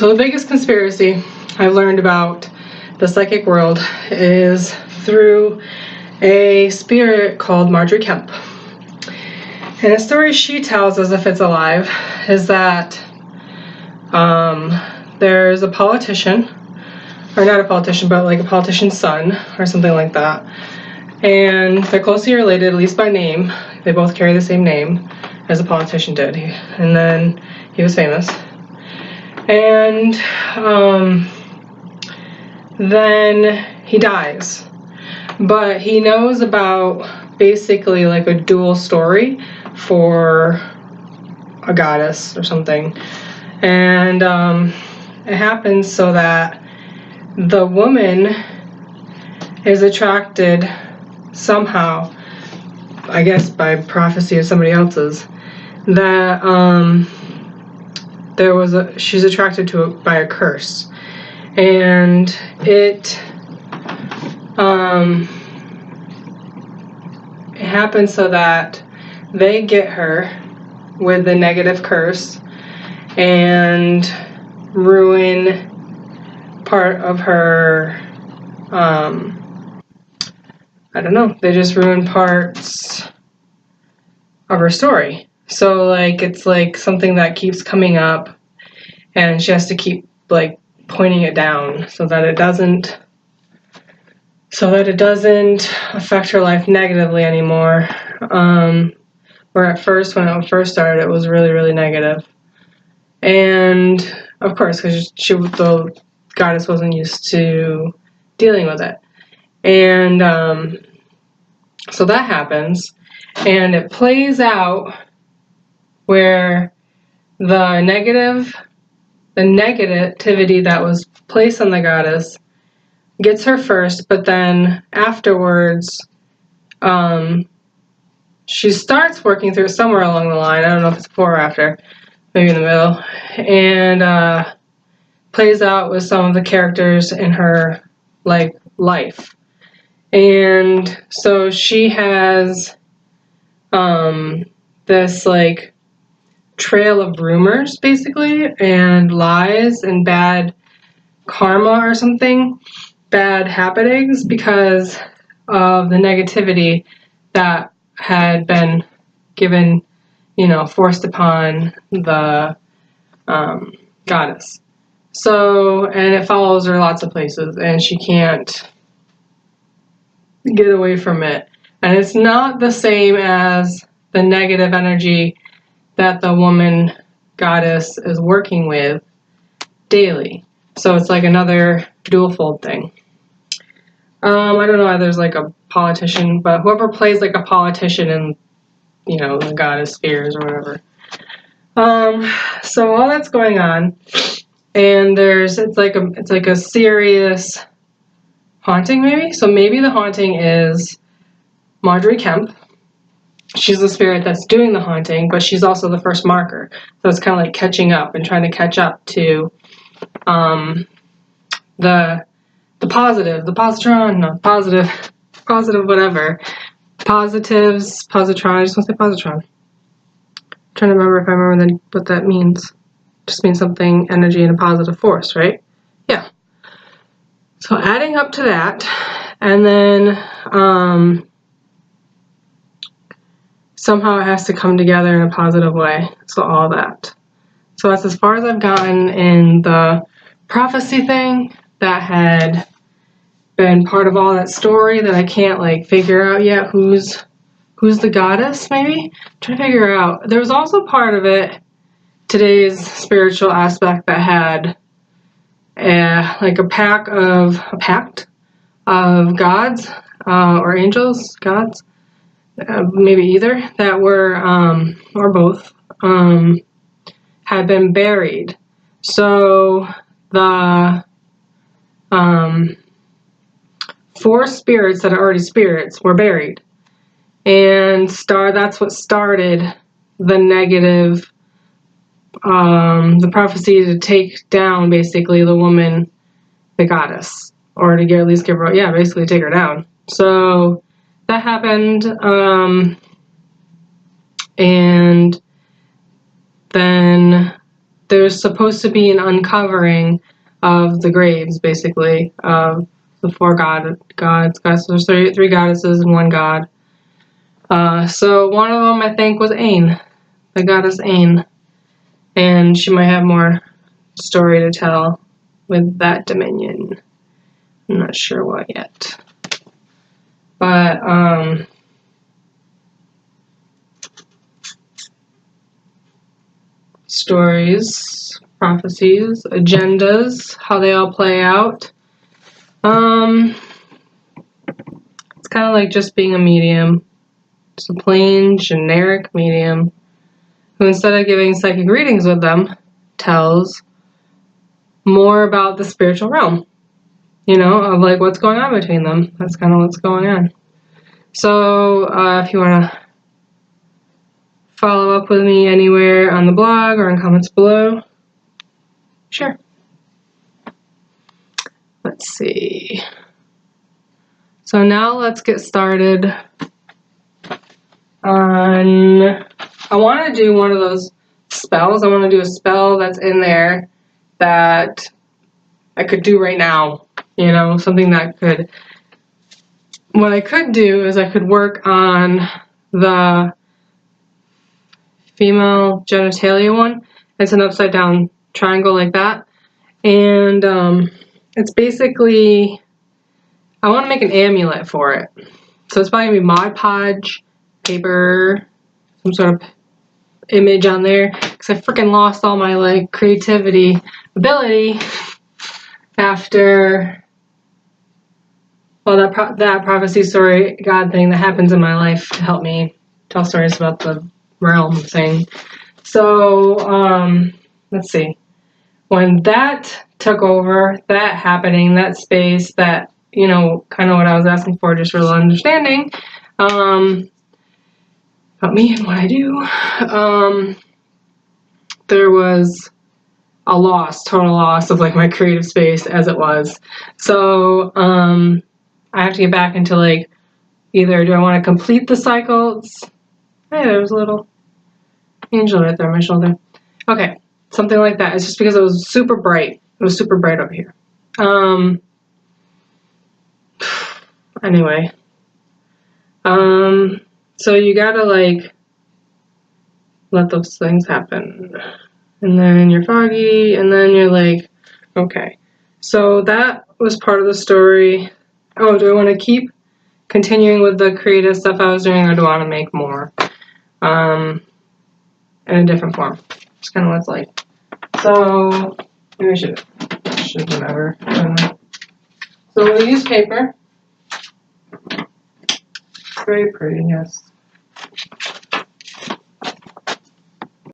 So the biggest conspiracy I've learned about the psychic world is through a spirit called Margery Kempe. And a story she tells, as if it's alive, is that there's a politician, or not a politician, but like a politician's son, or something like that. And they're closely related, at least by name. They both carry the same name as a politician did. And then he was famous. And then he dies. But he knows about basically like a dual story for a goddess or something. And it happens so that the woman is attracted somehow, I guess by prophecy of somebody else's, that she's attracted to it by a curse. And it happens so that they get her with the negative curse and ruin part of her, I don't know, they just ruin parts of her story. So like it's like something that keeps coming up and she has to keep like pointing it down so that it doesn't affect her life negatively anymore. Where at first, when it first started, it was really, really negative. And of course, because the goddess wasn't used to dealing with it. And so that happens, and it plays out where the negativity that was placed on the goddess gets her first, but then afterwards, she starts working through somewhere along the line. I don't know if it's before or after, maybe in the middle, and plays out with some of the characters in her like life. And so she has this like trail of rumors basically, and lies and bad karma or something, bad happenings because of the negativity that had been given, forced upon the goddess. So, and it follows her lots of places, and she can't get away from it. And it's not the same as the negative energy that the woman goddess is working with daily. So it's like another dual-fold thing. I don't know why there's like a politician, but whoever plays like a politician in, the goddess spheres or whatever. So all that's going on, and it's like a serious haunting maybe. So maybe the haunting is Margery Kempe. She's the spirit that's doing the haunting, but she's also the first marker. So it's kind of like catching up and trying to catch up to the positive, the positron, no, positive, whatever. Positives, positron, I just want to say positron. I'm trying to remember if I remember what that means. Just means something, energy, and a positive force, right? Yeah. So adding up to that, and then somehow it has to come together in a positive way. So all that. So that's as far as I've gotten in the prophecy thing that had been part of all that story that I can't like figure out yet who's the goddess, maybe? I'm trying to figure out. There was also part of it, today's spiritual aspect, that had like a pact of gods or angels, gods, maybe either, that were, or both, had been buried. So the 4 spirits that are already spirits were buried. And that's what started the negative, the prophecy to take down basically the woman, the goddess, or to at least give her, basically take her down. So that happened, and then there's supposed to be an uncovering of the graves, basically, of the four gods. There's three goddesses and one god. So one of them, I think, was Ain, the goddess Ain, and she might have more story to tell with that dominion. I'm not sure what yet, but stories, prophecies, agendas, how they all play out. It's kind of like just being a medium, just a plain generic medium who, instead of giving psychic readings with them, tells more about the spiritual realm, you know, of like what's going on between them. That's kind of what's going on. So if you want to follow up with me anywhere on the blog or in comments below, sure. Let's see. So now let's get started on, I want to do one of those spells. I want to do a spell that's in there that I could do right now, you know, something that could, what I could do is I could work on the female genitalia one. It's an upside down triangle like that, and it's basically, I want to make an amulet for it. So it's probably gonna be Mod Podge paper, some sort of image on there, because I freaking lost all my like creativity ability after, well, that prophecy story God thing that happens in my life to help me tell stories about the realm thing. So let's see, when that took over, that happening, that space, that, you know, kind of what I was asking for, just real understanding about me and what I do, there was a loss, total loss of like my creative space as it was. So I have to get back into like, either do I want to complete the cycles? Hey, there was a little angel right there on my shoulder. Okay, something like that. It's just because it was super bright. It was super bright over here. Anyway, so you gotta like let those things happen, and then you're foggy, and then you're like, okay. So that was part of the story. Oh, do I want to keep continuing with the creative stuff I was doing, or do I want to make more in a different form? It's kind of what it's like. So maybe I should remember. So we'll use paper. It's very pretty, yes.